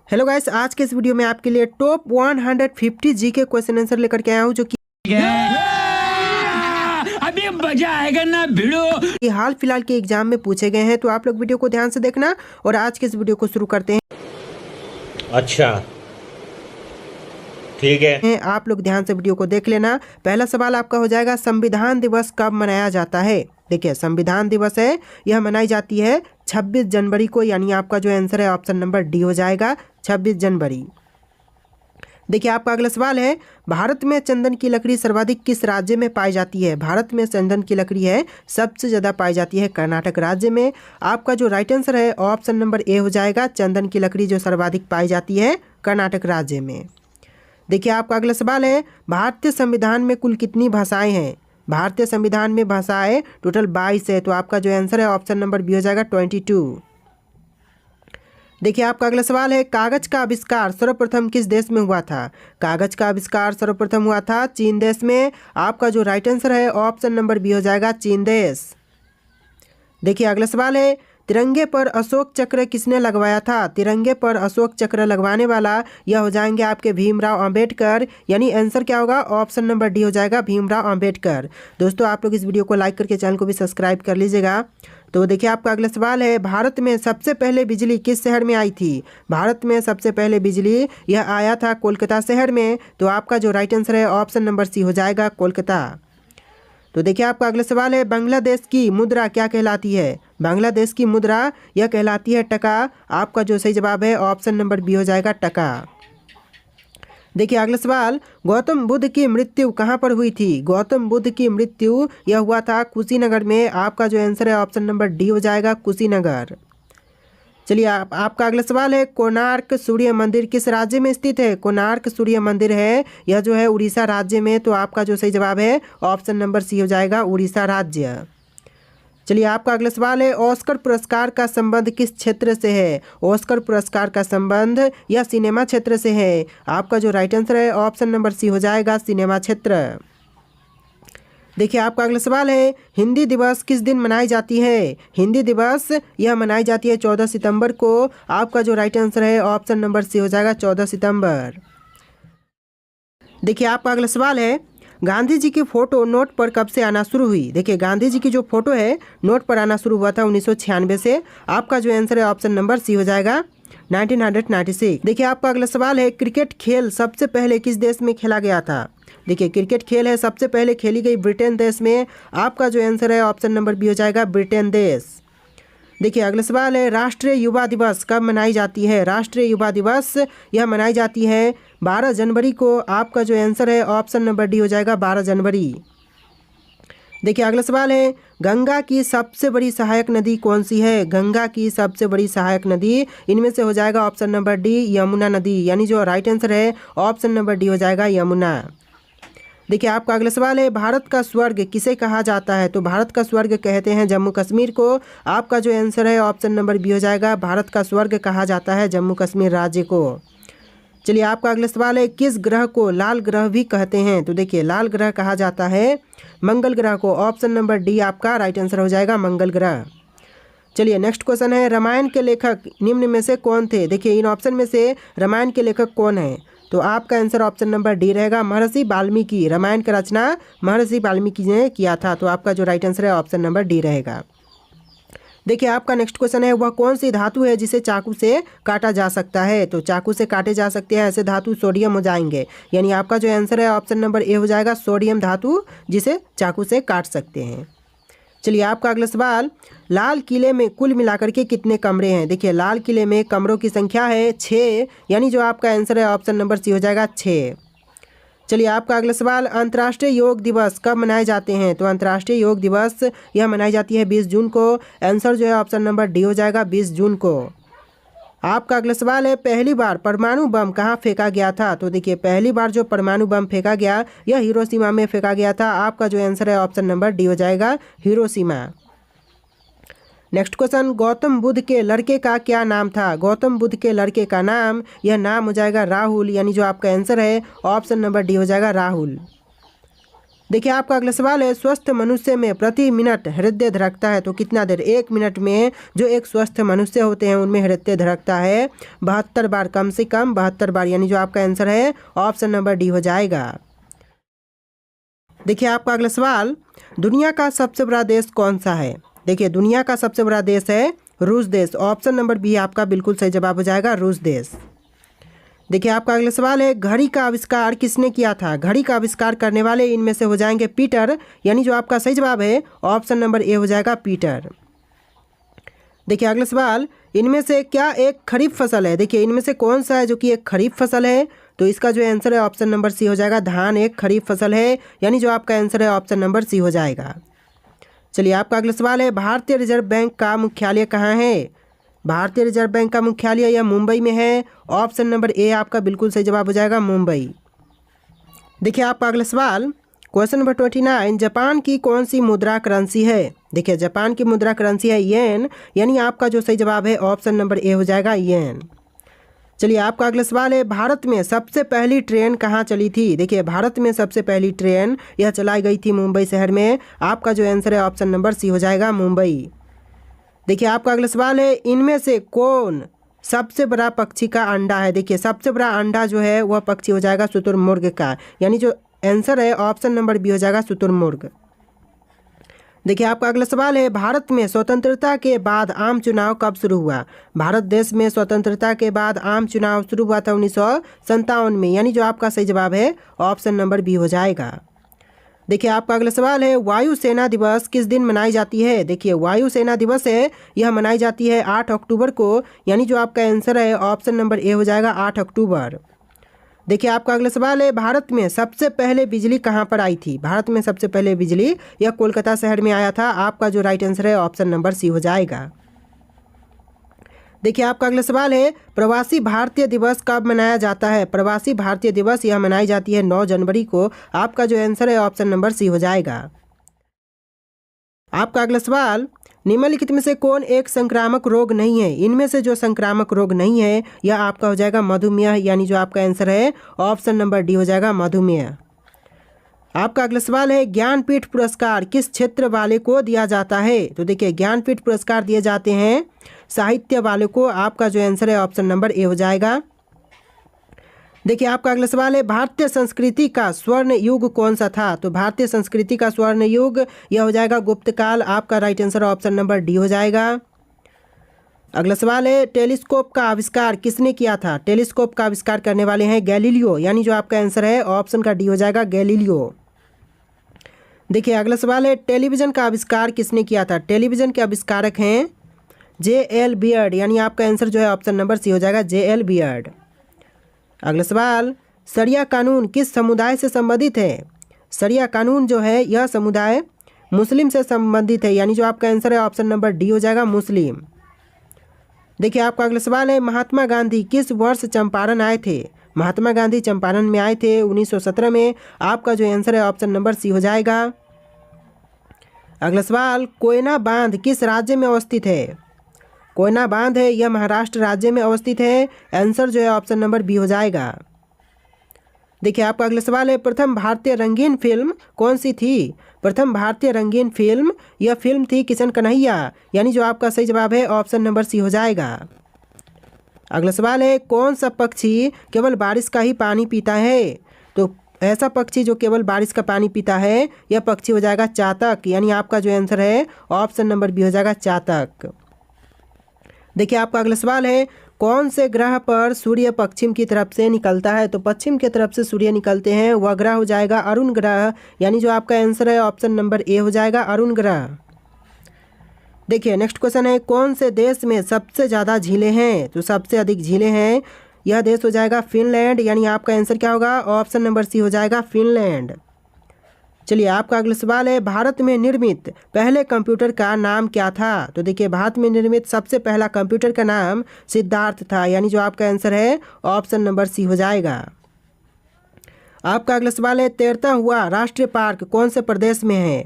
Hello guys, आज के इस वीडियो में आपके लिए टॉप 150 जीके क्वेश्चन आंसर लेकर के आया हूं जो कि अभी मजा आएगा ना भिड़ो। हाल फिलहाल के एग्जाम में पूछे गए हैं। तो आप लोग वीडियो को ध्यान से देखना और आज के इस वीडियो को शुरू करते हैं। अच्छा ठीक है, आप लोग ध्यान से वीडियो को देख लेना। पहला सवाल आपका हो जाएगा, संविधान दिवस कब मनाया जाता है। देखिए, संविधान दिवस है यह मनाई जाती है 26 जनवरी को, यानी आपका जो आंसर है ऑप्शन नंबर डी हो जाएगा 26 जनवरी। देखिए, आपका अगला सवाल है, भारत में चंदन की लकड़ी सर्वाधिक किस राज्य में पाई जाती है। भारत में चंदन की लकड़ी है सबसे ज़्यादा पाई जाती है कर्नाटक राज्य में। आपका जो राइट आंसर है ऑप्शन नंबर ए हो जाएगा, चंदन की लकड़ी जो सर्वाधिक पाई जाती है कर्नाटक राज्य में। देखिए, आपका अगला सवाल है, भारतीय संविधान में कुल कितनी भाषाएं हैं। भारतीय संविधान में भाषाएं टोटल 22 है। तो आपका जो आंसर है ऑप्शन नंबर बी हो जाएगा 22। देखिए, आपका अगला सवाल है, कागज का आविष्कार सर्वप्रथम किस देश में हुआ था। कागज का आविष्कार सर्वप्रथम हुआ था चीन देश में। आपका जो राइट आंसर है ऑप्शन नंबर बी हो जाएगा चीन देश। देखिए, अगला सवाल है, तिरंगे पर अशोक चक्र किसने लगवाया था। तिरंगे पर अशोक चक्र लगवाने वाला यह हो जाएंगे आपके भीमराव अंबेडकर, यानी आंसर क्या होगा ऑप्शन नंबर डी हो जाएगा भीमराव अंबेडकर। दोस्तों, आप लोग इस वीडियो को लाइक करके चैनल को भी सब्सक्राइब कर लीजिएगा। तो देखिए, आपका अगला सवाल है, भारत में सबसे पहले बिजली किस शहर में आई थी। भारत में सबसे पहले बिजली यह आया था कोलकाता शहर में। तो आपका जो राइट आंसर है ऑप्शन नंबर सी हो जाएगा कोलकाता। तो देखिए, आपका अगला सवाल है, बांग्लादेश की मुद्रा क्या कहलाती है। बांग्लादेश की मुद्रा यह कहलाती है टका। आपका जो सही जवाब है ऑप्शन नंबर बी हो जाएगा टका। देखिए, अगला सवाल, गौतम बुद्ध की मृत्यु कहाँ पर हुई थी। गौतम बुद्ध की मृत्यु यह हुआ था कुशीनगर में। आपका जो आंसर है ऑप्शन नंबर डी हो जाएगा कुशीनगर। चलिए, आपका अगला सवाल है, कोणार्क सूर्य मंदिर किस राज्य में स्थित है। कोणार्क सूर्य मंदिर है यह जो है उड़ीसा राज्य में। तो आपका जो सही जवाब है ऑप्शन नंबर सी हो जाएगा उड़ीसा राज्य। चलिए, आपका अगला सवाल है, ऑस्कर पुरस्कार का संबंध किस क्षेत्र से है। ऑस्कर पुरस्कार का संबंध यह सिनेमा क्षेत्र से है। आपका जो राइट आंसर है ऑप्शन नंबर सी हो जाएगा सिनेमा क्षेत्र। देखिए, आपका अगला सवाल है, हिंदी दिवस किस दिन मनाई जाती है। हिंदी दिवस यह मनाई जाती है 14 सितंबर को। आपका जो राइट आंसर है ऑप्शन नंबर सी हो जाएगा 14 सितंबर। देखिए, आपका अगला सवाल है, गांधी जी की फोटो नोट पर कब से आना शुरू हुई। देखिए, गांधी जी की जो फोटो है नोट पर आना शुरू हुआ था 1996 से। आपका जो आंसर है ऑप्शन नंबर सी हो जाएगा 1996। देखिए, आपका अगला सवाल है, क्रिकेट खेल सबसे पहले किस देश में खेला गया था। देखिए, क्रिकेट खेल है सबसे पहले खेली गई ब्रिटेन देश में। आपका जो आंसर है ऑप्शन नंबर बी हो जाएगा ब्रिटेन देश। देखिए, अगला सवाल है, राष्ट्रीय युवा दिवस कब मनाई जाती है। राष्ट्रीय युवा दिवस यह मनाई जाती है 12 जनवरी को। आपका जो आंसर है ऑप्शन नंबर डी हो जाएगा 12 जनवरी। देखिए, अगला सवाल है, गंगा की सबसे बड़ी सहायक नदी कौन सी है। गंगा की सबसे बड़ी सहायक नदी इनमें से हो जाएगा ऑप्शन नंबर डी यमुना नदी, यानी जो राइट आंसर है ऑप्शन नंबर डी हो जाएगा यमुना। देखिए, आपका अगला सवाल है, भारत का स्वर्ग किसे कहा जाता है। तो भारत का स्वर्ग कहते हैं जम्मू कश्मीर को। आपका जो आंसर है ऑप्शन नंबर बी हो जाएगा भारत का स्वर्ग कहा जाता है जम्मू कश्मीर राज्य को। चलिए, आपका अगला सवाल है, किस ग्रह को लाल ग्रह भी कहते हैं। तो देखिए, लाल ग्रह कहा जाता है मंगल ग्रह को। ऑप्शन नंबर डी आपका राइट आंसर हो जाएगा मंगल ग्रह। चलिए, नेक्स्ट क्वेश्चन है, रामायण के लेखक निम्न में से कौन थे। देखिए, इन ऑप्शन में से रामायण के लेखक कौन है। तो आपका आंसर ऑप्शन नंबर डी रहेगा महर्षि वाल्मीकि। रामायण का रचना महर्षि वाल्मीकि ने किया था। तो आपका जो राइट आंसर है ऑप्शन नंबर डी रहेगा। देखिए, आपका नेक्स्ट क्वेश्चन है, वह कौन सी धातु है जिसे चाकू से काटा जा सकता है। तो चाकू से काटे जा सकते हैं ऐसे धातु सोडियम हो जाएंगे, यानी आपका जो आंसर है ऑप्शन नंबर ए हो जाएगा सोडियम धातु जिसे चाकू से काट सकते हैं। चलिए, आपका अगला सवाल, लाल किले में कुल मिलाकर के कितने कमरे हैं। देखिए, लाल किले में कमरों की संख्या है 6, यानी जो आपका आंसर है ऑप्शन नंबर सी हो जाएगा 6। चलिए, आपका अगला सवाल, अंतर्राष्ट्रीय योग दिवस कब मनाए जाते हैं। तो अंतर्राष्ट्रीय योग दिवस यह मनाई जाती है 20 जून को। आंसर जो है ऑप्शन नंबर डी हो जाएगा 20 जून को। आपका अगला सवाल है, पहली बार परमाणु बम कहाँ फेंका गया था। तो देखिए, पहली बार जो परमाणु बम फेंका गया यह हिरोशिमा में फेंका गया था। आपका जो आंसर है ऑप्शन नंबर डी हो जाएगा Hiroshima. Next question, Gautam Buddha के लड़के का क्या नाम था। गौतम बुद्ध के लड़के का नाम यह नाम हो जाएगा राहुल, यानी जो आपका आंसर है ऑप्शन नंबर डी हो जाएगा राहुल। देखिए आपका अगला सवाल है, स्वस्थ मनुष्य में प्रति मिनट हृदय धड़कता है तो कितना देर? 1 मिनट में जो एक स्वस्थ मनुष्य होते हैं उनमें हृदय धड़कता है 72 बार, कम से कम 72 बार, यानी जो आपका आंसर है ऑप्शन नंबर डी हो जाएगा। देखिए आपका अगला सवाल, दुनिया का सबसे बड़ा देश कौन सा है? देखिए दुनिया का सबसे बड़ा देश है रूस देश, ऑप्शन नंबर बी आपका बिल्कुल सही जवाब हो जाएगा, रूस देश। देखिए आपका अगला सवाल है, घड़ी का आविष्कार किसने किया था? घड़ी का आविष्कार करने वाले इनमें से हो जाएंगे पीटर, यानी जो आपका सही जवाब है ऑप्शन नंबर ए हो जाएगा, पीटर। देखिए अगला सवाल, इनमें से क्या एक खरीफ फसल है? देखिए इनमें से कौन सा है जो कि एक खरीफ फसल है? तो इसका जो आंसर है ऑप्शन नंबर सी हो जाएगा, धान एक खरीफ फसल है, यानी जो आपका आंसर है ऑप्शन नंबर सी हो जाएगा। चलिए आपका अगला सवाल है, भारतीय रिजर्व बैंक का मुख्यालय कहाँ है? भारतीय रिजर्व बैंक का मुख्यालय यह मुंबई में है, ऑप्शन नंबर ए आपका बिल्कुल सही जवाब हो जाएगा, मुंबई। देखिए आपका अगला सवाल, क्वेश्चन नंबर 29, जापान की कौन सी मुद्रा करेंसी है? देखिए जापान की मुद्रा करेंसी है येन, यानी आपका जो सही जवाब है ऑप्शन नंबर ए हो जाएगा, येन। चलिए आपका अगला सवाल है, भारत में सबसे पहली ट्रेन कहाँ चली थी? देखिए भारत में सबसे पहली ट्रेन यह चलाई गई थी मुंबई शहर में, आपका जो आंसर है ऑप्शन नंबर सी हो जाएगा, मुंबई। देखिए आपका अगला सवाल है, इनमें से कौन सबसे बड़ा पक्षी का अंडा है? देखिए सबसे बड़ा अंडा जो है वह पक्षी हो जाएगा शुतुरमुर्ग का, यानी जो आंसर है ऑप्शन नंबर बी हो जाएगा, शुतुरमुर्ग। देखिए आपका अगला सवाल है, भारत में स्वतंत्रता के बाद आम चुनाव कब शुरू हुआ? भारत देश में स्वतंत्रता के बाद आम चुनाव शुरू हुआ था 1957 में, यानी जो आपका सही जवाब है ऑप्शन नंबर बी हो जाएगा। देखिए आपका अगला सवाल है, वायुसेना दिवस किस दिन मनाई जाती है? देखिए वायुसेना दिवस है यह मनाई जाती है 8 अक्टूबर को, यानी जो आपका आंसर है ऑप्शन नंबर ए हो जाएगा, 8 अक्टूबर। देखिए आपका अगला सवाल है, भारत में सबसे पहले बिजली कहाँ पर आई थी? भारत में सबसे पहले बिजली यह कोलकाता शहर में आया था, आपका जो राइट आंसर है ऑप्शन नंबर सी हो जाएगा। देखिए आपका अगला सवाल है, प्रवासी भारतीय दिवस कब मनाया जाता है? प्रवासी भारतीय दिवस यह मनाई जाती है 9 जनवरी को, आपका जो आंसर है ऑप्शन नंबर सी हो जाएगा। आपका अगला सवाल, निम्नलिखित में से कौन एक संक्रामक रोग नहीं है? इनमें से जो संक्रामक रोग नहीं है यह आपका हो जाएगा मधुमेह, यानी जो आपका आंसर है ऑप्शन नंबर डी हो जाएगा, मधुमेह। आपका अगला सवाल है, ज्ञानपीठ पुरस्कार किस क्षेत्र वाले को दिया जाता है? तो देखिए ज्ञानपीठ पुरस्कार दिए जाते हैं साहित्य वाले को, आपका जो आंसर है ऑप्शन नंबर ए हो जाएगा। देखिए आपका अगला सवाल है, भारतीय संस्कृति का स्वर्ण युग कौन सा था? तो भारतीय संस्कृति का स्वर्ण युग यह हो जाएगा गुप्त काल, आपका right answer option number D हो जाएगा। अगला सवाल है, टेलीस्कोप का आविष्कार किसने किया था? टेलीस्कोप का आविष्कार करने वाले हैं गैलीलियो, यानी जो आपका आंसर है ऑप्शन का डी हो जाएगा, गैलीलियो। देखिए अगला सवाल है, टेलीविज़न का आविष्कार किसने किया था? टेलीविज़न के आविष्कारक हैं J.L. बियर्ड, यानी आपका आंसर जो है ऑप्शन नंबर सी हो जाएगा, J.L. बियर्ड। अगला सवाल, शरिया कानून किस समुदाय से संबंधित है? शरिया कानून जो है यह समुदाय मुस्लिम से संबंधित है, यानी जो आपका आंसर है ऑप्शन नंबर डी हो जाएगा, मुस्लिम। देखिए आपका अगला सवाल है, महात्मा गांधी किस वर्ष चंपारण आए थे? महात्मा गांधी चंपारण में आए थे 1917 में, आपका जो आंसर है ऑप्शन नंबर सी हो जाएगा। अगला सवाल, कोयना बांध किस राज्य में अवस्थित है? कोयना बांध है यह महाराष्ट्र राज्य में अवस्थित है, आंसर जो है ऑप्शन नंबर बी हो जाएगा। देखिए आपका अगला सवाल है, प्रथम भारतीय रंगीन फिल्म कौन सी थी? प्रथम भारतीय रंगीन फिल्म यह फिल्म थी किशन कन्हैया, यानी जो आपका सही जवाब है ऑप्शन नंबर सी हो जाएगा। अगला सवाल है, कौन सा पक्षी केवल बारिश का ही पानी पीता है? तो ऐसा पक्षी जो केवल बारिश का पानी पीता है यह पक्षी हो जाएगा चातक, यानी आपका जो आंसर है ऑप्शन नंबर बी हो जाएगा, चातक। देखिए आपका अगला सवाल है, कौन से ग्रह पर सूर्य पश्चिम की तरफ से निकलता है? तो पश्चिम की तरफ से सूर्य निकलते हैं, वह ग्रह हो जाएगा अरुण ग्रह, यानी जो आपका आंसर है ऑप्शन नंबर ए हो जाएगा, अरुण ग्रह। देखिए नेक्स्ट क्वेश्चन है, कौन से देश में सबसे ज़्यादा झीलें हैं? तो सबसे अधिक झीलें हैं यह देश हो जाएगा फिनलैंड, यानी आपका आंसर क्या होगा, ऑप्शन नंबर सी हो जाएगा, फिनलैंड। चलिए आपका अगला सवाल है, भारत में निर्मित पहले कंप्यूटर का नाम क्या था? तो देखिए भारत में निर्मित सबसे पहला कंप्यूटर का नाम सिद्धार्थ था, यानी जो आपका आंसर है ऑप्शन नंबर सी हो जाएगा। आपका अगला सवाल है, तैरता हुआ राष्ट्रीय पार्क कौन से प्रदेश में है?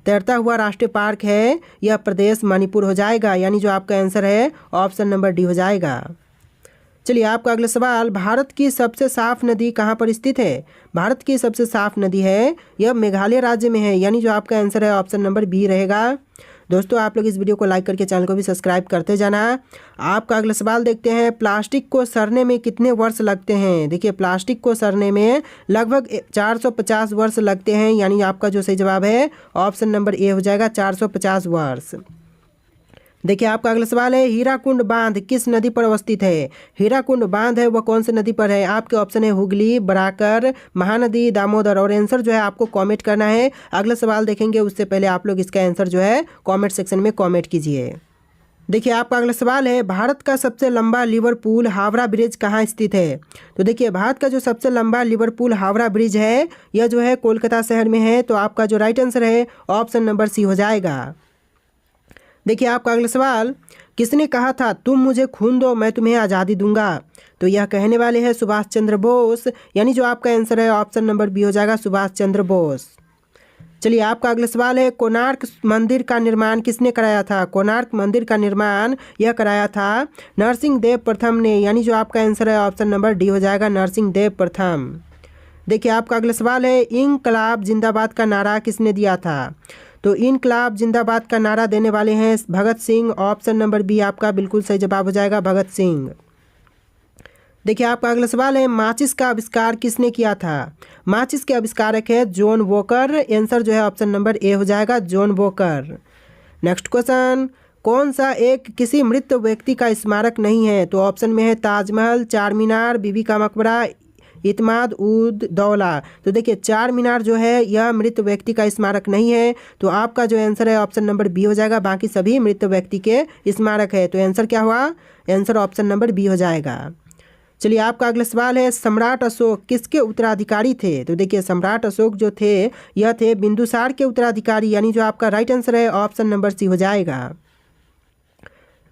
तैरता हुआ राष्ट्रीय पार्क है यह प्रदेश मणिपुर हो जाएगा, यानी जो आपका आंसर है ऑप्शन नंबर डी हो जाएगा। चलिए आपका अगला सवाल, भारत की सबसे साफ नदी कहाँ पर स्थित है? भारत की सबसे साफ नदी है यह मेघालय राज्य में है, यानी जो आपका आंसर है ऑप्शन नंबर बी रहेगा। दोस्तों आप लोग इस वीडियो को लाइक करके चैनल को भी सब्सक्राइब करते जाना। आपका अगला सवाल देखते हैं, प्लास्टिक को सड़ने में कितने वर्ष लगते हैं? देखिए प्लास्टिक को सड़ने में लगभग 450 वर्ष लगते हैं, यानी आपका जो सही जवाब है ऑप्शन नंबर ए हो जाएगा 450 वर्ष। देखिए आपका अगला सवाल है, हीराकुंड बांध किस नदी पर अवस्थित है? हीराकुंड बांध है वह कौन सी नदी पर है? आपके ऑप्शन है हुगली, बराकर, महानदी, दामोदर। और आंसर जो है आपको कमेंट करना है। अगला सवाल देखेंगे उससे पहले आप लोग इसका आंसर जो है कमेंट सेक्शन में कमेंट कीजिए। देखिए आपका अगला सवाल है, भारत का सबसे लंबा लिवरपूल हावड़ा ब्रिज कहाँ स्थित है? तो देखिए भारत का जो सबसे लंबा लिवरपूल हावड़ा ब्रिज है यह जो है कोलकाता शहर में है। तो आपका जो राइट आंसर है ऑप्शन नंबर सी हो जाएगा। देखिए आपका अगला सवाल, किसने कहा था तुम मुझे खून दो मैं तुम्हें आज़ादी दूंगा? तो यह कहने वाले हैं सुभाष चंद्र बोस, यानी जो आपका आंसर है ऑप्शन नंबर बी हो जाएगा सुभाष चंद्र बोस। चलिए आपका अगला सवाल है, कोणार्क मंदिर का निर्माण किसने कराया था? कोणार्क मंदिर का निर्माण यह कराया था नरसिंह देव प्रथम ने, यानी जो आपका आंसर है ऑप्शन नंबर डी हो जाएगा नरसिंह देव प्रथम। देखिए आपका अगला सवाल है, इंकलाब जिंदाबाद का नारा किसने दिया था? तो इनकलाब जिंदाबाद का नारा देने वाले हैं Bhagat Singh. Option number B आपका बिल्कुल सही जवाब हो जाएगा भगत सिंह। देखिए आपका अगला सवाल है, माचिस का आविष्कार किसने किया था? माचिस के आविष्कारक है जॉन वॉकर। आंसर जो है ऑप्शन नंबर ए हो जाएगा जॉन वॉकर। नेक्स्ट क्वेश्चन, कौन सा एक किसी मृत व्यक्ति का स्मारक नहीं है? तो ऑप्शन में है ताजमहल, चार मीनार, बीबी का मकबरा, इत्माद उद दौला। तो देखिए चार मीनार जो है यह मृत व्यक्ति का स्मारक नहीं है। तो आपका जो आंसर है ऑप्शन नंबर बी हो जाएगा, बाकी सभी मृत व्यक्ति के स्मारक है। तो आंसर क्या हुआ? आंसर ऑप्शन नंबर बी हो जाएगा। चलिए आपका अगला सवाल है, सम्राट अशोक किसके उत्तराधिकारी थे? तो देखिए सम्राट अशोक जो थे यह थे बिंदुसार के उत्तराधिकारी, यानी जो आपका राइट आंसर है ऑप्शन नंबर सी हो जाएगा।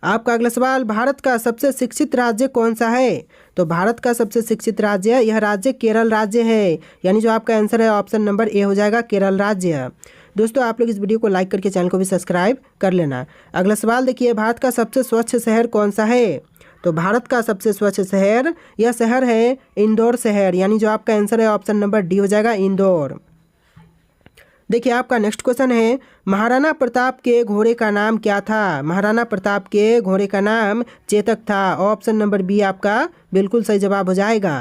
आपका अगला सवाल, भारत का सबसे शिक्षित राज्य कौन सा है? तो भारत का सबसे शिक्षित राज्य यह राज्य केरल राज्य है, यानी जो आपका आंसर है ऑप्शन नंबर ए हो जाएगा केरल राज्य। दोस्तों आप लोग इस वीडियो को लाइक करके चैनल को भी सब्सक्राइब कर लेना। अगला सवाल देखिए, भारत का सबसे स्वच्छ शहर कौन सा है? तो भारत का सबसे स्वच्छ शहर यह शहर है इंदौर शहर, यानी जो आपका आंसर है ऑप्शन नंबर डी हो जाएगा इंदौर। देखिए आपका नेक्स्ट क्वेश्चन है, महाराणा प्रताप के घोड़े का नाम क्या था? महाराणा प्रताप के घोड़े का नाम चेतक था। ऑप्शन नंबर बी आपका बिल्कुल सही जवाब हो जाएगा।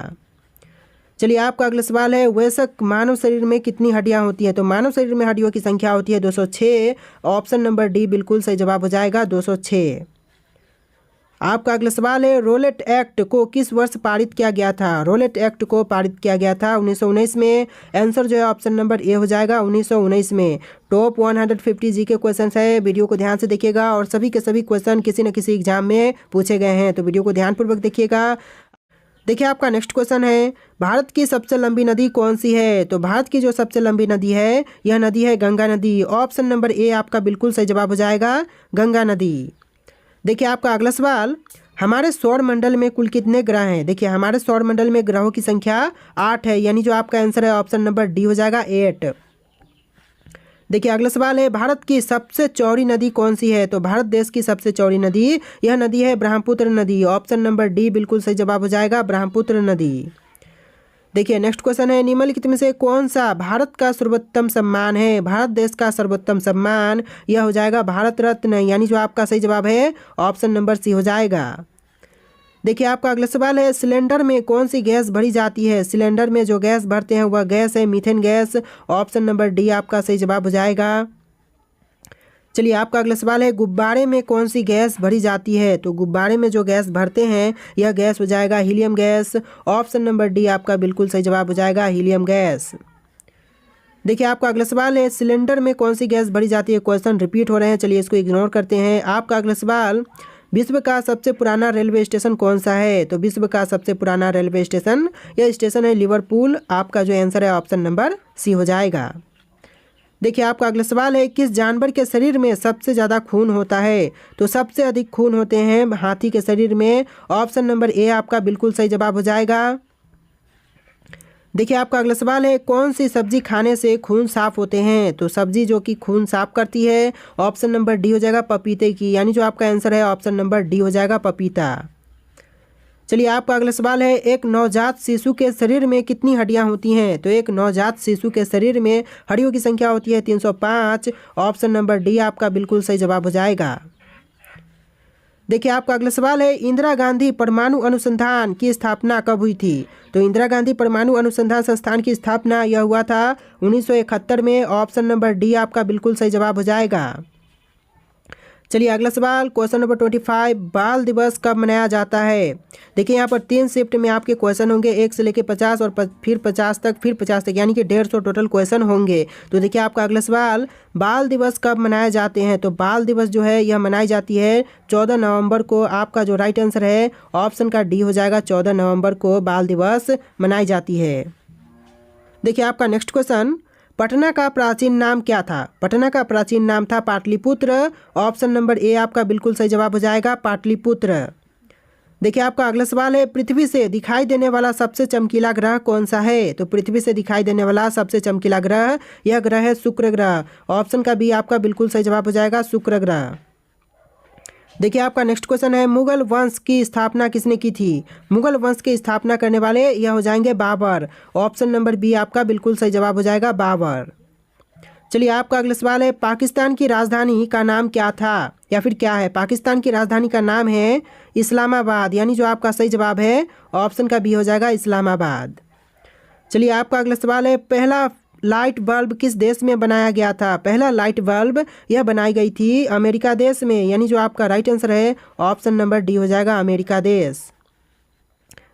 चलिए आपका अगला सवाल है, वयस्क मानव शरीर में कितनी हड्डियां होती है? तो मानव शरीर में हड्डियों की संख्या होती है 206। ऑप्शन नंबर डी बिल्कुल सही जवाब हो जाएगा 206। आपका अगला सवाल है, रोलेट एक्ट को किस वर्ष पारित किया गया था? रोलेट एक्ट को पारित किया गया था 1919 में। आंसर जो है ऑप्शन नंबर ए हो जाएगा 1919 में। टॉप 150 जी के क्वेश्चन है, वीडियो को ध्यान से देखिएगा और सभी के सभी क्वेश्चन किसी न किसी एग्जाम में पूछे गए हैं, तो वीडियो को ध्यानपूर्वक देखिएगा। देखिए आपका नेक्स्ट क्वेश्चन है, भारत की सबसे लंबी नदी कौन सी है? तो भारत की जो सबसे लंबी नदी है यह नदी है गंगा नदी। ऑप्शन नंबर ए आपका बिल्कुल सही जवाब हो जाएगा गंगा नदी। देखिए आपका अगला सवाल, हमारे सौर मंडल में कुल कितने ग्रह हैं? देखिए हमारे सौर मंडल में ग्रहों की संख्या 8 है, यानी जो आपका आंसर है ऑप्शन नंबर डी हो जाएगा 8। देखिए अगला सवाल है, भारत की सबसे चौड़ी नदी कौन सी है? तो भारत देश की सबसे चौड़ी नदी यह नदी है ब्रह्मपुत्र नदी। ऑप्शन नंबर डी बिल्कुल सही जवाब हो जाएगा ब्रह्मपुत्र नदी। देखिए नेक्स्ट क्वेश्चन है, निम्नलिखित में से कौन सा भारत का सर्वोत्तम सम्मान है? भारत देश का सर्वोत्तम सम्मान यह हो जाएगा भारत रत्न, यानी जो आपका सही जवाब है ऑप्शन नंबर सी हो जाएगा। देखिए आपका अगला सवाल है, सिलेंडर में कौन सी गैस भरी जाती है? सिलेंडर में जो गैस भरते हैं वह गैस है methane gas. Option number D आपका सही जवाब हो जाएगा। चलिए आपका अगला सवाल है, गुब्बारे में कौन सी गैस भरी जाती है? तो गुब्बारे में जो गैस भरते हैं यह गैस हो जाएगा helium gas. Option number D आपका बिल्कुल सही जवाब हो जाएगा हीलियम गैस। देखिए आपका अगला सवाल है, सिलेंडर में कौन सी गैस भरी जाती है? क्वेश्चन रिपीट हो रहे हैं, चलिए इसको इग्नोर करते हैं। आपका अगला सवाल, विश्व का सबसे पुराना रेलवे स्टेशन कौन सा है? तो विश्व का सबसे पुराना रेलवे स्टेशन यह स्टेशन है लिवरपूल। आपका जो आंसर है ऑप्शन नंबर सी हो जाएगा। देखिए आपका अगला सवाल है, किस जानवर के शरीर में सबसे ज़्यादा खून होता है? तो सबसे अधिक खून होते हैं हाथी के शरीर में। ऑप्शन नंबर ए आपका बिल्कुल सही जवाब हो जाएगा। देखिए आपका अगला सवाल है, कौन सी सब्जी खाने से खून साफ होते हैं? तो सब्जी जो कि खून साफ करती है ऑप्शन नंबर डी हो जाएगा पपीते की, यानी जो आपका आंसर है ऑप्शन नंबर डी हो जाएगा पपीता। चलिए आपका अगला सवाल है, एक नवजात शिशु के शरीर में कितनी हड्डियां होती हैं? तो एक नवजात शिशु के शरीर में हड्डियों की संख्या होती है 305। ऑप्शन नंबर डी आपका बिल्कुल सही जवाब हो जाएगा। देखिए आपका अगला सवाल है, इंदिरा गांधी परमाणु अनुसंधान की स्थापना कब हुई थी? तो इंदिरा गांधी परमाणु अनुसंधान संस्थान की स्थापना यह हुआ था 1971 में। ऑप्शन नंबर डी आपका बिल्कुल सही जवाब हो जाएगा। चलिए अगला सवाल, क्वेश्चन नंबर 25, बाल दिवस कब मनाया जाता है? देखिए यहाँ पर 3 शिफ्ट में आपके क्वेश्चन होंगे, 1 से लेकर 50 और फिर 50 तक, फिर 50 तक, यानी कि 150 टोटल क्वेश्चन होंगे। तो देखिए आपका अगला सवाल, बाल दिवस कब मनाए जाते हैं? तो बाल दिवस जो है यह मनाई जाती है 14 नवंबर को। आपका जो राइट आंसर है ऑप्शन का डी हो जाएगा, 14 नवंबर को बाल दिवस मनाई जाती है। देखिए आपका नेक्स्ट क्वेश्चन, पटना का प्राचीन नाम क्या था? पटना का प्राचीन नाम था पाटलिपुत्र। ऑप्शन नंबर ए आपका बिल्कुल सही जवाब हो जाएगा, पाटलिपुत्र। देखिए आपका अगला सवाल है, पृथ्वी से दिखाई देने वाला सबसे चमकीला ग्रह कौन सा है? तो पृथ्वी से दिखाई देने वाला सबसे चमकीला ग्रह यह ग्रह है शुक्र ग्रह। ऑप्शन का बी आपका बिल्कुल सही जवाब हो जाएगा, शुक्र ग्रह। देखिए आपका नेक्स्ट क्वेश्चन है, मुगल वंश की स्थापना किसने की थी? मुगल वंश की स्थापना करने वाले यह हो जाएंगे बाबर। ऑप्शन नंबर बी आपका बिल्कुल सही जवाब हो जाएगा, बाबर। चलिए आपका अगला सवाल है, पाकिस्तान की राजधानी का नाम क्या था या फिर क्या है? पाकिस्तान की राजधानी का नाम है इस्लामाबाद, यानी जो आपका सही जवाब है ऑप्शन का बी हो जाएगा, इस्लामाबाद। चलिए आपका अगला सवाल है, पहला लाइट बल्ब किस देश में बनाया गया था? पहला लाइट बल्ब यह बनाई गई थी अमेरिका देश में, यानी जो आपका राइट आंसर है ऑप्शन नंबर डी हो जाएगा, अमेरिका देश।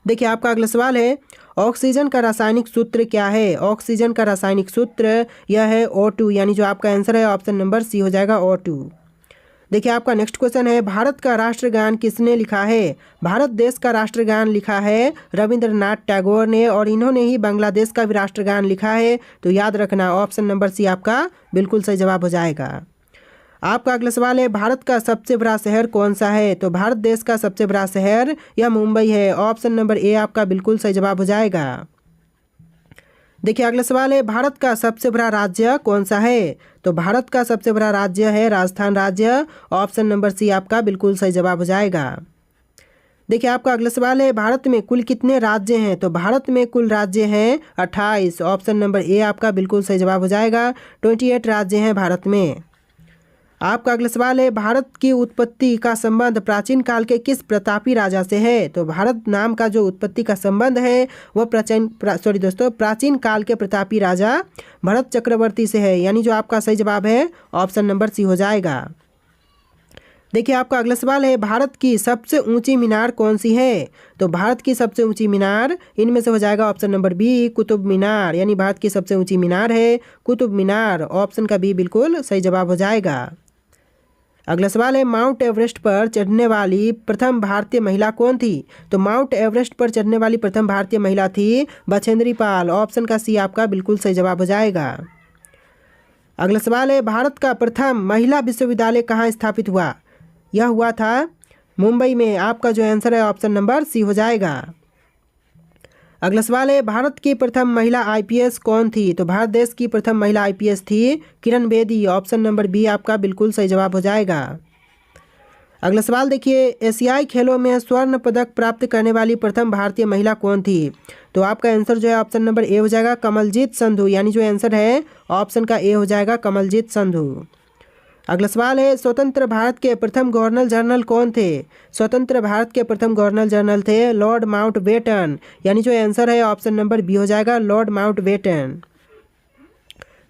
देखिए आपका अगला सवाल है, ऑक्सीजन का रासायनिक सूत्र क्या है? ऑक्सीजन का रासायनिक सूत्र यह है O2, यानी जो आपका आंसर है ऑप्शन नंबर सी हो जाएगा, O2। देखिए आपका नेक्स्ट क्वेश्चन है, भारत का राष्ट्रगान किसने लिखा है? भारत देश का राष्ट्रगान लिखा है रविंद्रनाथ टैगोर ने, और इन्होंने ही बांग्लादेश का भी राष्ट्रगान लिखा है। तो याद रखना ऑप्शन नंबर सी आपका बिल्कुल सही जवाब हो जाएगा। आपका अगला सवाल है, भारत का सबसे बड़ा शहर कौन सा है? तो भारत देश का सबसे बड़ा शहर यह मुंबई है। ऑप्शन नंबर ए आपका बिल्कुल सही जवाब हो जाएगा। देखिए अगला सवाल है, भारत का सबसे बड़ा राज्य कौन सा है? तो भारत का सबसे बड़ा राज्य है राजस्थान राज्य। ऑप्शन नंबर सी आपका बिल्कुल सही जवाब हो जाएगा। देखिए आपका अगला सवाल है, भारत में कुल कितने राज्य हैं? तो भारत में कुल राज्य हैं 28। ऑप्शन नंबर ए आपका बिल्कुल सही जवाब हो जाएगा, 28 राज्य हैं भारत में। आपका अगला सवाल है, भारत की उत्पत्ति का संबंध प्राचीन काल के किस प्रतापी राजा से है? तो भारत नाम का जो उत्पत्ति का संबंध है वह प्राचीन काल के प्रतापी राजा भरत चक्रवर्ती से है, यानी जो आपका सही जवाब है ऑप्शन नंबर सी हो जाएगा। देखिए आपका अगला सवाल है, भारत की सबसे ऊंची मीनार कौन सी है? तो भारत की सबसे ऊंची मीनार इनमें से हो जाएगा option number B, Qutub Minar, यानी भारत की सबसे ऊंची मीनार है कुतुब मीनार। ऑप्शन का बी बिल्कुल सही जवाब हो जाएगा। अगला सवाल है, माउंट एवरेस्ट पर चढ़ने वाली प्रथम भारतीय महिला कौन थी? तो माउंट एवरेस्ट पर चढ़ने वाली प्रथम भारतीय महिला थी बछेंद्री पाल। ऑप्शन का सी आपका बिल्कुल सही जवाब हो जाएगा। अगला सवाल है, भारत का प्रथम महिला विश्वविद्यालय कहाँ स्थापित हुआ? यह हुआ था मुंबई में। आपका जो आंसर है ऑप्शन नंबर सी हो जाएगा। अगला सवाल है, भारत की प्रथम महिला IPS कौन थी? तो भारत देश की प्रथम महिला IPS थी Kiran Bedi. Option number B आपका बिल्कुल सही जवाब हो जाएगा। अगला सवाल देखिए, एशियाई खेलों में स्वर्ण पदक प्राप्त करने वाली प्रथम भारतीय महिला कौन थी? तो आपका आंसर जो है ऑप्शन नंबर ए हो जाएगा, कमलजीत संधू, यानी जो आंसर है ऑप्शन का ए हो जाएगा, कमलजीत संधू। अगला सवाल है, स्वतंत्र भारत के प्रथम गवर्नर जनरल कौन थे? स्वतंत्र भारत के प्रथम गवर्नर जनरल थे लॉर्ड माउंटबेटन, यानी जो आंसर है ऑप्शन नंबर बी हो जाएगा, लॉर्ड माउंटबेटन।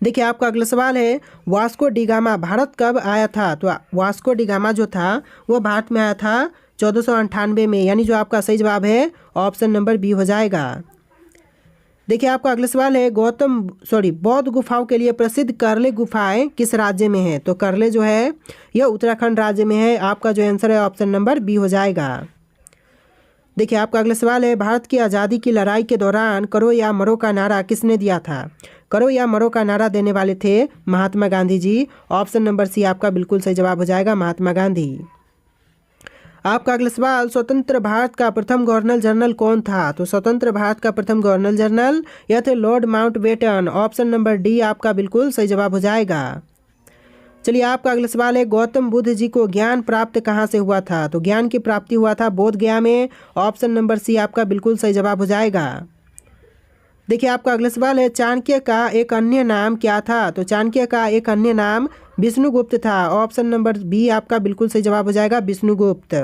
देखिए आपका अगला सवाल है, वास्को डी गामा भारत कब आया था? तो वास्को डी गामा जो था वो भारत में आया था 1498 में, यानी जो आपका सही जवाब है ऑप्शन नंबर बी हो जाएगा। देखिए आपका अगला सवाल है, बौद्ध गुफाओं के लिए प्रसिद्ध करले गुफाएं किस राज्य में है? तो करले जो है यह उत्तराखंड राज्य में है। आपका जो आंसर है ऑप्शन नंबर बी हो जाएगा। देखिए आपका अगला सवाल है, भारत की आज़ादी की लड़ाई के दौरान करो या मरो का नारा किसने दिया था? करो या मरो का नारा देने वाले थे महात्मा गांधी जी। ऑप्शन नंबर सी आपका बिल्कुल सही जवाब हो जाएगा, महात्मा गांधी। आपका अगला सवाल, स्वतंत्र भारत का प्रथम गवर्नर जनरल कौन था? तो स्वतंत्र भारत का प्रथम गवर्नर जनरल यह थे Lord Mountbatten. Option number D आपका बिल्कुल सही जवाब हो जाएगा। चलिए आपका अगला सवाल है, गौतम बुद्ध जी को ज्ञान प्राप्त कहाँ से हुआ था? तो ज्ञान की प्राप्ति हुआ था बोध गया में। ऑप्शन नंबर सी आपका बिल्कुल सही जवाब हो जाएगा। देखिए आपका अगला सवाल है, चाणक्य का एक अन्य नाम क्या था? तो चाणक्य का एक अन्य नाम विष्णुगुप्त था। ऑप्शन नंबर बी आपका बिल्कुल सही जवाब हो जाएगा, विष्णुगुप्त।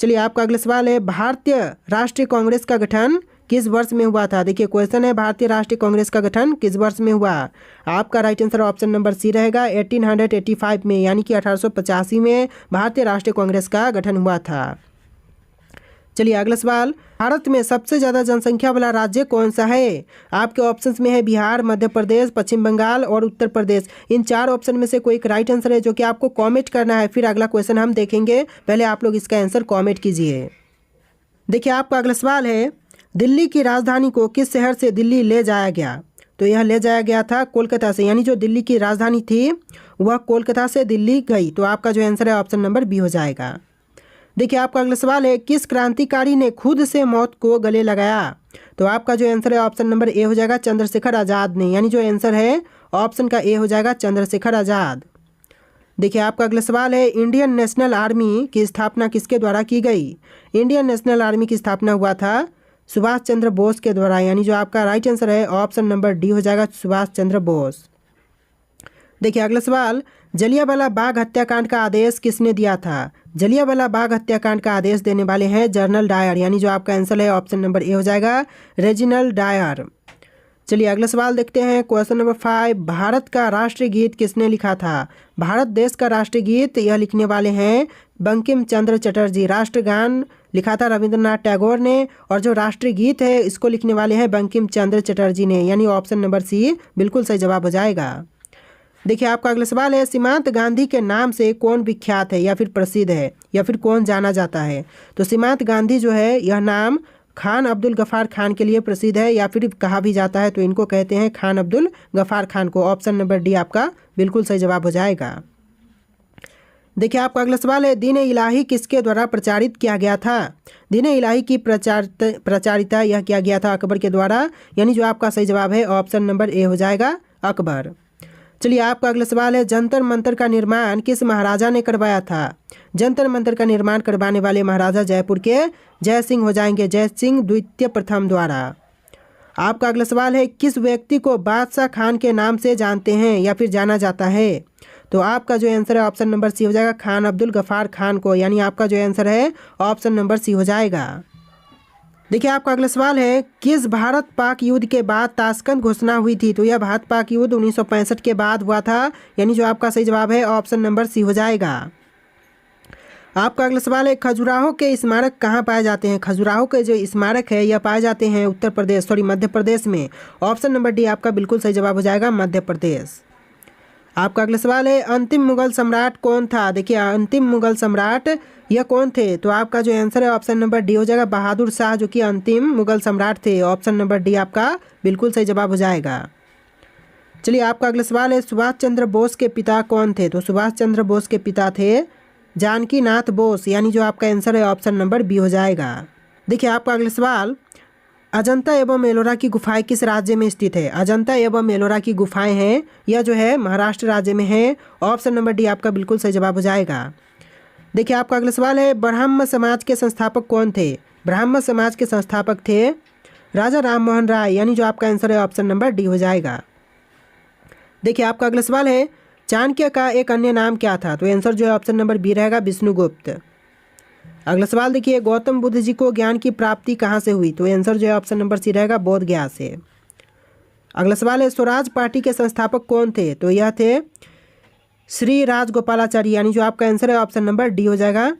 चलिए आपका अगला सवाल है, भारतीय राष्ट्रीय कांग्रेस का गठन किस वर्ष में हुआ था? देखिए क्वेश्चन है, भारतीय राष्ट्रीय कांग्रेस का गठन किस वर्ष में हुआ? आपका right answer option number C रहेगा, 1885 में, यानी कि 1885 में भारतीय राष्ट्रीय कांग्रेस का गठन हुआ था। चलिए अगला सवाल, भारत में सबसे ज़्यादा जनसंख्या वाला राज्य कौन सा है? आपके ऑप्शंस में है बिहार, मध्य प्रदेश, पश्चिम बंगाल और उत्तर प्रदेश। इन 4 ऑप्शन में से कोई एक राइट आंसर है जो कि आपको कमेंट करना है, फिर अगला क्वेश्चन हम देखेंगे। पहले आप लोग इसका आंसर कमेंट कीजिए। देखिए आपका अगला सवाल है, दिल्ली की राजधानी को किस शहर से दिल्ली ले जाया गया? तो यह ले जाया गया था कोलकाता से, यानी जो दिल्ली की राजधानी थी वह कोलकाता से दिल्ली गई। तो आपका जो आंसर है ऑप्शन नंबर बी हो जाएगा। देखिए आपका अगला सवाल है, किस क्रांतिकारी ने खुद से मौत को गले लगाया? तो आपका जो आंसर है ऑप्शन नंबर ए हो जाएगा, चंद्रशेखर आज़ाद ने, यानी जो आंसर है ऑप्शन का ए हो जाएगा, चंद्रशेखर आज़ाद। देखिए आपका अगला सवाल है, इंडियन नेशनल आर्मी की स्थापना किसके द्वारा की गई? इंडियन नेशनल आर्मी की स्थापना हुआ था सुभाष चंद्र बोस के द्वारा, यानी जो आपका राइट आंसर है ऑप्शन नंबर डी हो जाएगा, सुभाष चंद्र बोस। देखिए अगला सवाल, जलियांवाला बाग हत्याकांड का आदेश किसने दिया था? जलियांवाला बाग हत्याकांड का आदेश देने वाले हैं जनरल डायर, यानी जो आपका आंसर है ऑप्शन नंबर ए हो जाएगा, रेजिनल डायर। चलिए अगला सवाल देखते हैं, क्वेश्चन नंबर 5, भारत का राष्ट्रीय गीत किसने लिखा था? भारत देश का राष्ट्रीय गीत यह लिखने वाले हैं बंकिम चंद्र चटर्जी। राष्ट्रगान लिखा था रविंद्रनाथ टैगोर ने, और जो राष्ट्रीय गीत है इसको लिखने वाले हैं बंकिम चंद्र चटर्जी ने, यानी ऑप्शन नंबर सी बिल्कुल सही जवाब हो जाएगा। देखिए आपका अगला सवाल है, सीमांत गांधी के नाम से कौन विख्यात है या फिर प्रसिद्ध है या फिर कौन जाना जाता है? तो सीमांत गांधी जो है यह नाम खान अब्दुल गफ़ार खान के लिए प्रसिद्ध है, या फिर कहा भी जाता है तो इनको कहते हैं खान अब्दुल गफ़ार खान को। ऑप्शन नंबर डी आपका बिल्कुल सही जवाब हो जाएगा। देखिए आपका अगला सवाल है, दीन इलाही किसके द्वारा प्रचारित किया गया था? दीन इलाही की प्रचारिता यह किया गया था अकबर के द्वारा, यानी जो आपका सही जवाब है ऑप्शन नंबर ए हो जाएगा, अकबर। चलिए आपका अगला सवाल है, जंतर मंतर का निर्माण किस महाराजा ने करवाया था? जंतर मंतर का निर्माण करवाने वाले महाराजा जयपुर के जय सिंह हो जाएंगे, जय सिंह द्वितीय प्रथम द्वारा। आपका अगला सवाल है, किस व्यक्ति को बादशाह खान के नाम से जानते हैं या फिर जाना जाता है? तो आपका जो आंसर है ऑप्शन नंबर सी हो जाएगा, खान अब्दुल गफ़ार खान को, यानी आपका जो आंसर है ऑप्शन नंबर सी हो जाएगा। देखिए आपका अगला सवाल है, किस भारत पाक युद्ध के बाद ताशकंद घोषणा हुई थी? तो यह भारत पाक युद्ध 1965 के बाद हुआ था, यानी जो आपका सही जवाब है ऑप्शन नंबर सी हो जाएगा। आपका अगला सवाल है, खजुराहो के स्मारक कहाँ पाए जाते हैं? खजुराहो के जो स्मारक है यह पाए जाते हैं मध्य प्रदेश में। ऑप्शन नंबर डी आपका बिल्कुल सही जवाब हो जाएगा, मध्य प्रदेश। आपका अगला सवाल है, अंतिम मुगल सम्राट कौन था? देखिए अंतिम मुगल सम्राट यह कौन थे? तो आपका जो आंसर है ऑप्शन नंबर डी हो जाएगा, बहादुर शाह, जो कि अंतिम मुगल सम्राट थे। ऑप्शन नंबर डी आपका बिल्कुल सही जवाब हो जाएगा। चलिए आपका अगला सवाल है, सुभाष चंद्र बोस के पिता कौन थे? तो सुभाष चंद्र बोस के पिता थे जानकी नाथ बोस, यानी जो आपका आंसर है ऑप्शन नंबर बी हो जाएगा। देखिए आपका अगला सवाल, अजंता एवं एलोरा की गुफाएं किस राज्य में स्थित है? अजंता एवं एलोरा की गुफाएं हैं यह जो है महाराष्ट्र राज्य में है। ऑप्शन नंबर डी आपका बिल्कुल सही जवाब हो जाएगा। देखिए आपका अगला सवाल है, ब्राह्म समाज के संस्थापक कौन थे? ब्राह्म समाज के संस्थापक थे राजा राम मोहन राय, यानी जो आपका आंसर है ऑप्शन नंबर डी हो जाएगा। देखिए आपका अगला सवाल है, चाणक्य का एक अन्य नाम क्या था? तो आंसर जो है ऑप्शन नंबर बी रहेगा, विष्णुगुप्त। अगला सवाल देखिए, गौतम बुद्ध जी को ज्ञान की प्राप्ति कहाँ से हुई? तो आंसर जो है ऑप्शन नंबर सी रहेगा, बोध गया से। अगला सवाल है, स्वराज पार्टी के संस्थापक कौन थे? तो यह थे श्री राजगोपालाचारी, यानी जो आपका आंसर है ऑप्शन नंबर डी हो जाएगा।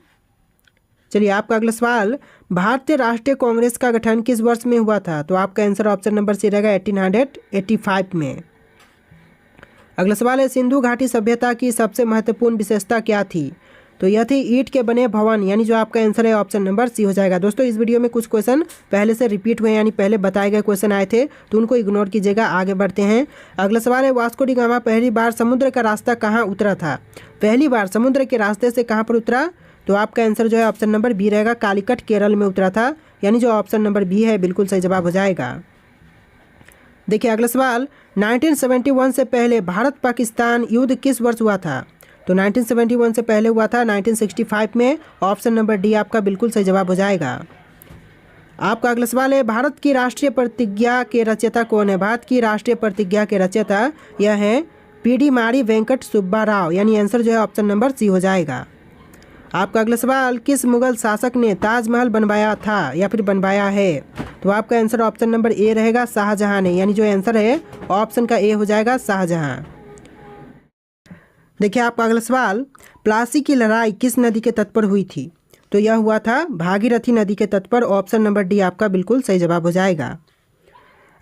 चलिए आपका अगला सवाल, भारतीय राष्ट्रीय कांग्रेस का गठन किस वर्ष में हुआ था? तो आपका आंसर ऑप्शन नंबर सी रहेगा, 1885 में। अगला सवाल है, सिंधु घाटी सभ्यता की सबसे महत्वपूर्ण विशेषता क्या थी? तो यह थी ईंट के बने भवन, यानी जो आपका आंसर है ऑप्शन नंबर सी हो जाएगा। दोस्तों इस वीडियो में कुछ क्वेश्चन पहले से रिपीट हुए, यानी पहले बताए गए क्वेश्चन आए थे तो उनको इग्नोर कीजिएगा। आगे बढ़ते हैं। अगला सवाल है, वास्को डी गामा पहली बार समुद्र का रास्ता कहाँ उतरा था? पहली बार समुद्र के रास्ते से कहाँ पर उतरा? तो आपका आंसर जो है ऑप्शन नंबर बी रहेगा, कालीकट केरल में उतरा था, यानी जो ऑप्शन नंबर बी है बिल्कुल सही जवाब हो जाएगा। देखिए अगला सवाल, 1971 से पहले भारत पाकिस्तान युद्ध किस वर्ष हुआ था? तो 1971 से पहले हुआ था 1965 में। ऑप्शन नंबर डी आपका बिल्कुल सही जवाब हो जाएगा। आपका अगला सवाल है, भारत की राष्ट्रीय प्रतिज्ञा के रचयिता कौन है? भारत की राष्ट्रीय प्रतिज्ञा के रचयिता यह है पीडी मारी वेंकट सुब्बा राव, यानी आंसर जो है ऑप्शन नंबर सी हो जाएगा। आपका अगला सवाल, किस मुगल शासक ने ताजमहल बनवाया था या फिर बनवाया है? तो आपका आंसर ऑप्शन नंबर ए रहेगा, शाहजहां ने, यानी जो आंसर है ऑप्शन का ए हो जाएगा, शाहजहां। देखिए आपका अगला सवाल, प्लासी की लड़ाई किस नदी के तट पर हुई थी? तो यह हुआ था भागीरथी नदी के तट पर। ऑप्शन नंबर डी आपका बिल्कुल सही जवाब हो जाएगा।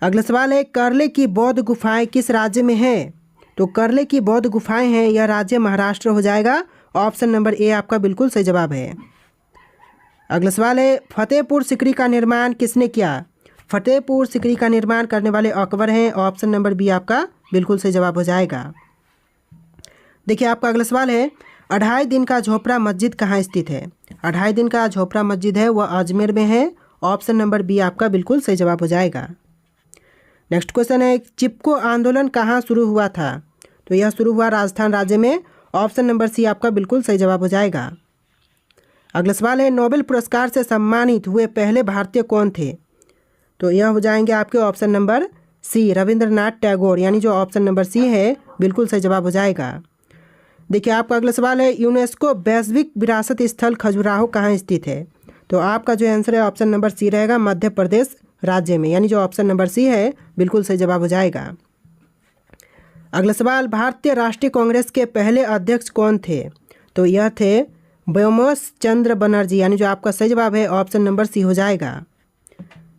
अगला सवाल है, करले की बौद्ध गुफाएं किस राज्य में है? तो करले की बौद्ध गुफाएं हैं, यह राज्य महाराष्ट्र हो जाएगा। ऑप्शन नंबर ए आपका बिल्कुल सही जवाब है। अगला सवाल है, फतेहपुर सिकरी का निर्माण किसने किया? फतेहपुर सिकरी का निर्माण करने वाले अकबर हैं। ऑप्शन नंबर बी आपका बिल्कुल सही जवाब हो जाएगा। देखिए आपका अगला सवाल है, 2.5 दिन का झोपड़ा मस्जिद कहाँ स्थित है? 2.5 दिन का झोपड़ा मस्जिद है वह अजमेर में है। ऑप्शन नंबर बी आपका बिल्कुल सही जवाब हो जाएगा। नेक्स्ट क्वेश्चन है, चिपको आंदोलन कहाँ शुरू हुआ था? तो यह शुरू हुआ राजस्थान राज्य में। ऑप्शन नंबर सी आपका बिल्कुल सही जवाब हो जाएगा। अगला सवाल है, नोबेल पुरस्कार से सम्मानित हुए पहले भारतीय कौन थे? तो यह हो जाएंगे आपके option number C, Rabindranath Tagore, यानी जो ऑप्शन नंबर सी है बिल्कुल सही जवाब हो जाएगा। देखिए आपका अगला सवाल है, यूनेस्को वैश्विक विरासत स्थल खजुराहो कहाँ स्थित है? तो आपका जो आंसर है ऑप्शन नंबर सी रहेगा, मध्य प्रदेश राज्य में, यानी जो ऑप्शन नंबर सी है बिल्कुल सही जवाब हो जाएगा। अगला सवाल, भारतीय राष्ट्रीय कांग्रेस के पहले अध्यक्ष कौन थे? तो यह थे व्योमकेश चंद्र बनर्जी, यानी जो आपका सही जवाब है ऑप्शन नंबर सी हो जाएगा।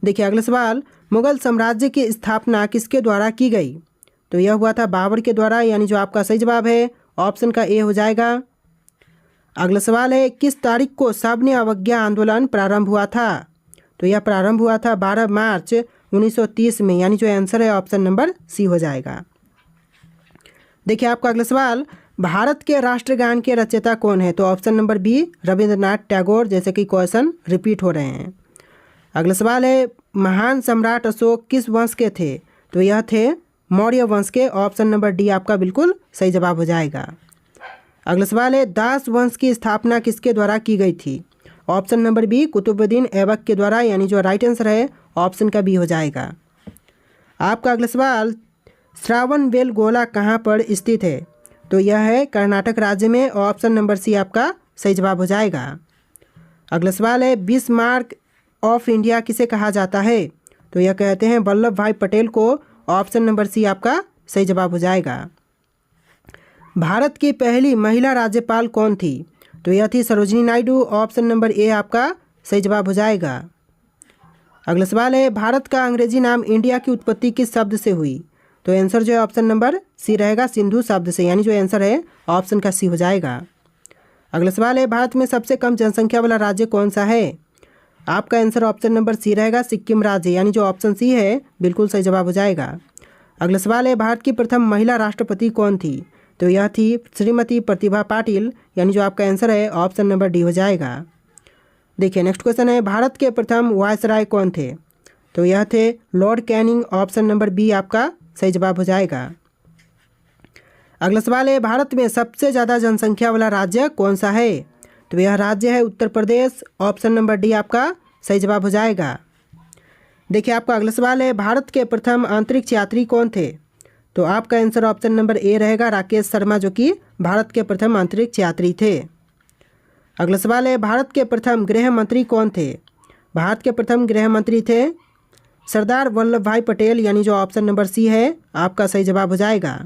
देखिए अगला सवाल, मुगल साम्राज्य की स्थापना किसके द्वारा की गई? तो यह हुआ था बाबर के द्वारा, यानी जो आपका सही जवाब है ऑप्शन का ए हो जाएगा। अगला सवाल है, किस तारीख को सविनय अवज्ञा आंदोलन प्रारंभ हुआ था? तो यह प्रारंभ हुआ था 12 मार्च 1930 में, यानी जो आंसर है ऑप्शन नंबर सी हो जाएगा। देखिए आपका अगला सवाल, भारत के राष्ट्रगान के रचयिता कौन है? तो option number B, Rabindranath Tagore, जैसे कि क्वेश्चन रिपीट हो रहे हैं। अगला सवाल है, महान सम्राट अशोक किस वंश के थे? तो यह थे मौर्य वंश के। ऑप्शन नंबर डी आपका बिल्कुल सही जवाब हो जाएगा। अगला सवाल है, दास वंश की स्थापना किसके द्वारा की गई थी? Option number B, Qutubuddin Aibak के द्वारा, यानी जो राइट आंसर है ऑप्शन का बी हो जाएगा। आपका अगला सवाल, श्रावणबेलगोला कहाँ पर स्थित है? तो यह है कर्नाटक राज्य में। ऑप्शन नंबर सी आपका सही जवाब हो जाएगा। अगला सवाल है, बिस्मार्क ऑफ इंडिया किसे कहा जाता है? तो यह कहते हैं वल्लभ भाई पटेल को। ऑप्शन नंबर सी आपका सही जवाब हो जाएगा। भारत की पहली महिला राज्यपाल कौन थी? तो यह थी Sarojini Naidu. Option number A आपका सही जवाब हो जाएगा। अगला सवाल है, भारत का अंग्रेजी नाम इंडिया की उत्पत्ति किस शब्द से हुई? तो आंसर जो है ऑप्शन नंबर सी रहेगा, सिंधु शब्द से, यानी जो आंसर है ऑप्शन का सी हो जाएगा। अगला सवाल है, भारत में सबसे कम जनसंख्या वाला राज्य कौन सा है? आपका आंसर ऑप्शन नंबर सी रहेगा, सिक्किम राज्य, यानी जो ऑप्शन सी है बिल्कुल सही जवाब हो जाएगा। अगला सवाल है, भारत की प्रथम महिला राष्ट्रपति कौन थी? तो यह थी श्रीमती प्रतिभा पाटिल, यानी जो आपका आंसर है ऑप्शन नंबर डी हो जाएगा। देखिए नेक्स्ट क्वेश्चन है, भारत के प्रथम वायसराय कौन थे? तो यह थे Lord Canning. Option number B आपका सही जवाब हो जाएगा। अगला सवाल है, भारत में सबसे ज़्यादा जनसंख्या वाला राज्य कौन सा है? तो यह राज्य है Uttar Pradesh. Option number D आपका सही जवाब हो जाएगा। देखिए आपका अगला सवाल है, भारत के प्रथम अंतरिक्ष यात्री कौन थे? तो आपका आंसर ऑप्शन नंबर ए रहेगा, राकेश शर्मा, जो कि भारत के प्रथम अंतरिक्ष यात्री थे। अगला सवाल है, भारत के प्रथम गृह मंत्री कौन थे? भारत के प्रथम गृह मंत्री थे सरदार वल्लभ भाई पटेल, यानी जो ऑप्शन नंबर सी है आपका सही जवाब हो जाएगा।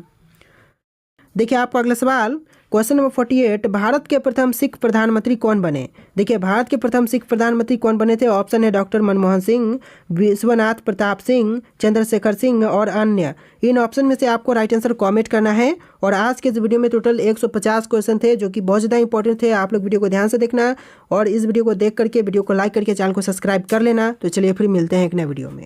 देखिए आपका अगला सवाल, क्वेश्चन नंबर 48, भारत के प्रथम सिख प्रधानमंत्री कौन बने? देखिए भारत के प्रथम सिख प्रधानमंत्री कौन बने थे? ऑप्शन है डॉक्टर मनमोहन सिंह, विश्वनाथ प्रताप सिंह, चंद्रशेखर सिंह और अन्य। इन ऑप्शन में से आपको राइट आंसर कमेंट करना है। और आज के इस वीडियो में टोटल 150 क्वेश्चन थे, जो कि बहुत ज़्यादा इंपॉर्टेंट थे। आप लोग वीडियो को ध्यान से देखना और इस वीडियो को देख करके वीडियो को लाइक करके चैनल को सब्सक्राइब कर लेना। तो चलिए फिर मिलते हैं एक नए वीडियो में।